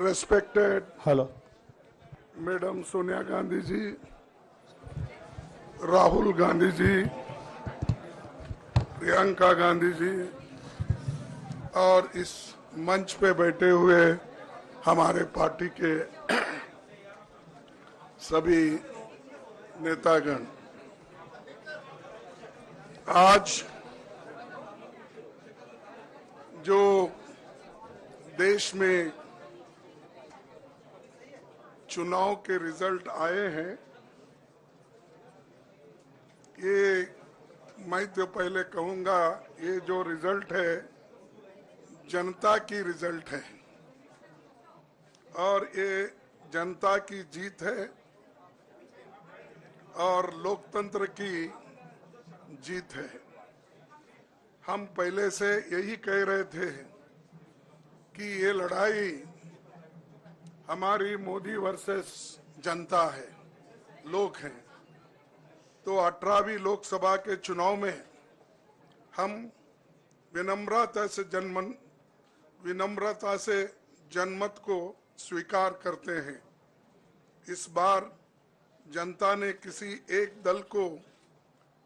Respected Hello. Madam Sonia Gandhi ji, Rahul Gandhi ji, Priyanka Gandhi ji और इस मंच पे बैठे हुए हमारे पार्टी के सभी नेतागण, आज जो देश में चुनाव के रिजल्ट आए हैं, ये मैं तो पहले कहूंगा, ये जो रिजल्ट है जनता की रिजल्ट है और ये जनता की जीत है और लोकतंत्र की जीत है। हम पहले से यही कह रहे थे कि ये लड़ाई हमारी मोदी वर्सेस जनता है, लोग हैं। तो 18वीं लोकसभा के चुनाव में हम विनम्रता से जनमत को स्वीकार करते हैं। इस बार जनता ने किसी एक दल को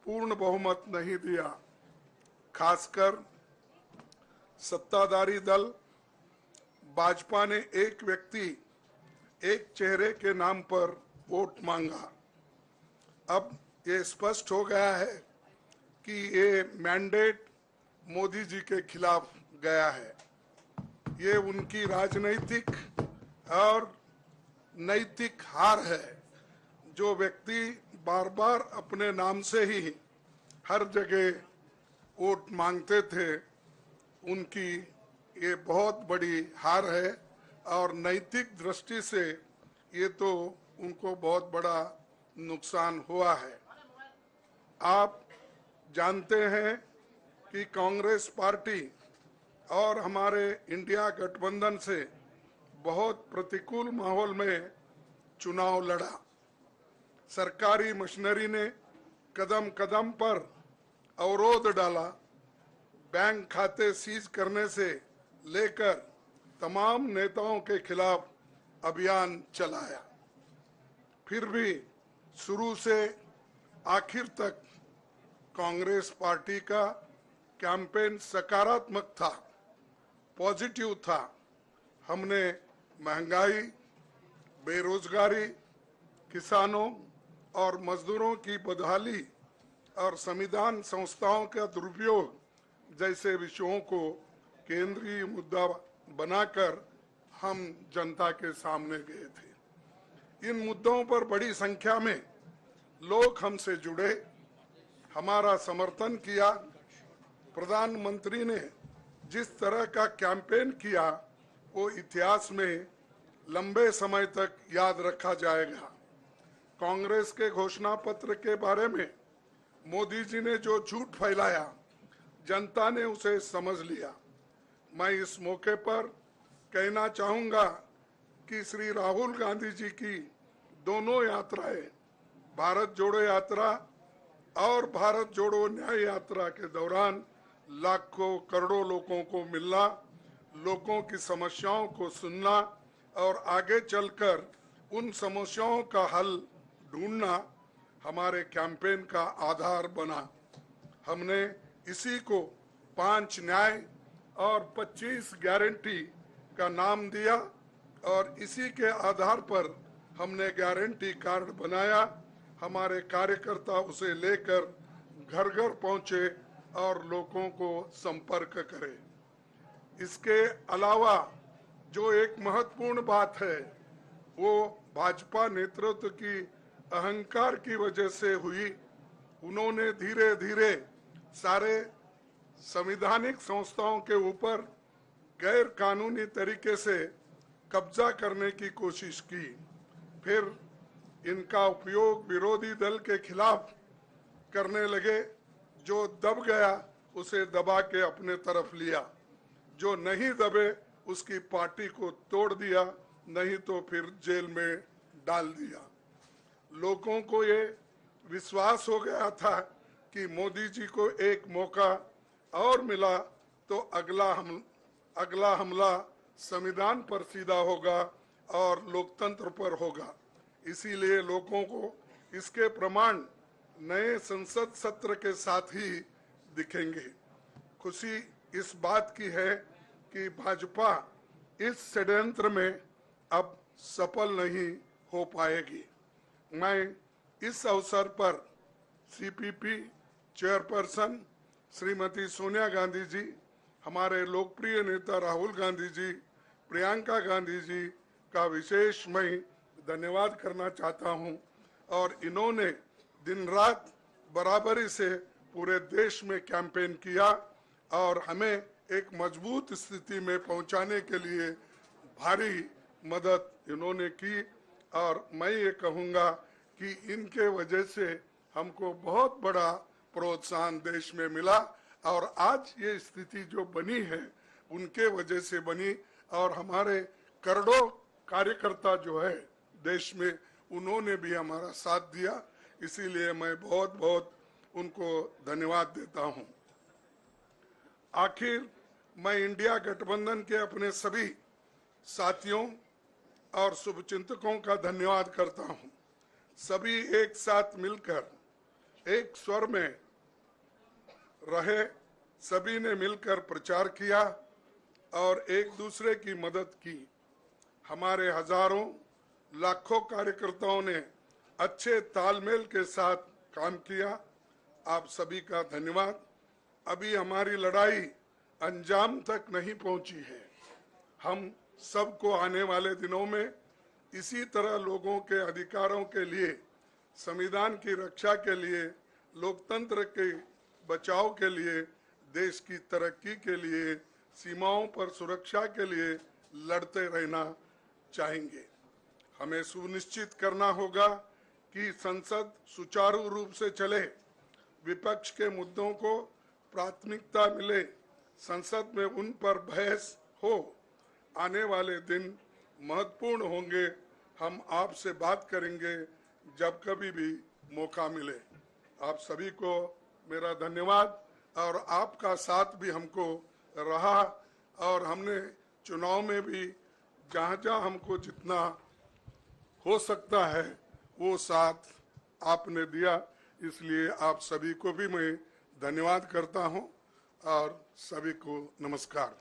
पूर्ण बहुमत नहीं दिया, खासकर सत्ताधारी दल भाजपा ने एक व्यक्ति एक चेहरे के नाम पर वोट मांगा। अब ये स्पष्ट हो गया है कि ये मैंडेट मोदी जी के खिलाफ गया है। ये उनकी राजनीतिक और नैतिक हार है। जो व्यक्ति बार बार अपने नाम से ही हर जगह वोट मांगते थे, उनकी ये बहुत बड़ी हार है और नैतिक दृष्टि से ये तो उनको बहुत बड़ा नुकसान हुआ है। आप जानते हैं कि कांग्रेस पार्टी और हमारे इंडिया गठबंधन से बहुत प्रतिकूल माहौल में चुनाव लड़ा। सरकारी मशीनरी ने कदम कदम पर अवरोध डाला, बैंक खाते सीज करने से लेकर तमाम नेताओं के खिलाफ अभियान चलाया। फिर भी शुरू से आखिर तक कांग्रेस पार्टी का कैंपेन सकारात्मक था, पॉजिटिव था। हमने महंगाई, बेरोजगारी, किसानों और मजदूरों की बदहाली और संविधान संस्थाओं का दुरुपयोग जैसे विषयों को केंद्रीय मुद्दा बनाकर हम जनता के सामने गए थे। इन मुद्दों पर बड़ी संख्या में लोग हमसे जुड़े, हमारा समर्थन किया। प्रधानमंत्री ने जिस तरह का कैंपेन किया, वो इतिहास में लंबे समय तक याद रखा जाएगा। कांग्रेस के घोषणा पत्र के बारे में मोदी जी ने जो झूठ फैलाया, जनता ने उसे समझ लिया। मैं इस मौके पर कहना चाहूंगा कि श्री राहुल गांधी जी की दोनों यात्राएं, भारत जोड़ो यात्रा और भारत जोड़ो न्याय यात्रा के दौरान लाखों करोड़ों लोगों को मिलना, लोगों की समस्याओं को सुनना और आगे चलकर उन समस्याओं का हल ढूंढना हमारे कैंपेन का आधार बना। हमने इसी को 5 न्याय और 25 गारंटी का नाम दिया और इसी के आधार पर हमने गारंटी कार्ड बनाया। हमारे कार्यकर्ता उसे लेकर घर घर पहुंचे और लोगों को संपर्क करे। इसके अलावा जो एक महत्वपूर्ण बात है, वो भाजपा नेतृत्व की अहंकार की वजह से हुई। उन्होंने धीरे धीरे सारे संवैधानिक संस्थाओं के ऊपर गैर कानूनी तरीके से कब्जा करने की कोशिश की। फिर इनका उपयोग विरोधी दल के खिलाफ करने लगे। जो दब गया उसे दबा के अपने तरफ लिया, जो नहीं दबे उसकी पार्टी को तोड़ दिया, नहीं तो फिर जेल में डाल दिया। लोगों को ये विश्वास हो गया था कि मोदी जी को एक मौका और मिला तो अगला हमला संविधान पर सीधा होगा और लोकतंत्र पर होगा। इसीलिए लोगों को इसके प्रमाण नए संसद सत्र के साथ ही दिखेंगे। खुशी इस बात की है कि भाजपा इस षड्यंत्र में अब सफल नहीं हो पाएगी। मैं इस अवसर पर सीपीपी चेयरपर्सन श्रीमती सोनिया गांधी जी, हमारे लोकप्रिय नेता राहुल गांधी जी, प्रियंका गांधी जी का विशेष मैं धन्यवाद करना चाहता हूं। और इन्होंने दिन रात बराबरी से पूरे देश में कैंपेन किया और हमें एक मजबूत स्थिति में पहुंचाने के लिए भारी मदद इन्होंने की। और मैं ये कहूँगा कि इनके वजह से हमको बहुत बड़ा प्रोत्साहन देश में मिला और आज ये स्थिति जो बनी है उनके वजह से बनी। और हमारे करोड़ों कार्यकर्ता जो है देश में, उन्होंने भी हमारा साथ दिया। इसीलिए मैं बहुत बहुत उनको धन्यवाद देता हूं। आखिर मैं इंडिया गठबंधन के अपने सभी साथियों और शुभचिंतकों का धन्यवाद करता हूं। सभी एक साथ मिलकर एक स्वर में रहे, सभी ने मिलकर प्रचार किया और एक दूसरे की मदद की। हमारे हजारों लाखों कार्यकर्ताओं ने अच्छे तालमेल के साथ काम किया। आप सभी का धन्यवाद। अभी हमारी लड़ाई अंजाम तक नहीं पहुंची है। हम सबको आने वाले दिनों में इसी तरह लोगों के अधिकारों के लिए, संविधान की रक्षा के लिए, लोकतंत्र के बचाव के लिए, देश की तरक्की के लिए, सीमाओं पर सुरक्षा के लिए लड़ते रहना चाहेंगे। हमें सुनिश्चित करना होगा कि संसद सुचारू रूप से चले, विपक्ष के मुद्दों को प्राथमिकता मिले, संसद में उन पर बहस हो। आने वाले दिन महत्वपूर्ण होंगे। हम आपसे बात करेंगे जब कभी भी मौका मिले। आप सभी को मेरा धन्यवाद और आपका साथ भी हमको रहा और हमने चुनाव में भी जहाँ हमको जितना हो सकता है वो साथ आपने दिया। इसलिए आप सभी को भी मैं धन्यवाद करता हूं और सभी को नमस्कार।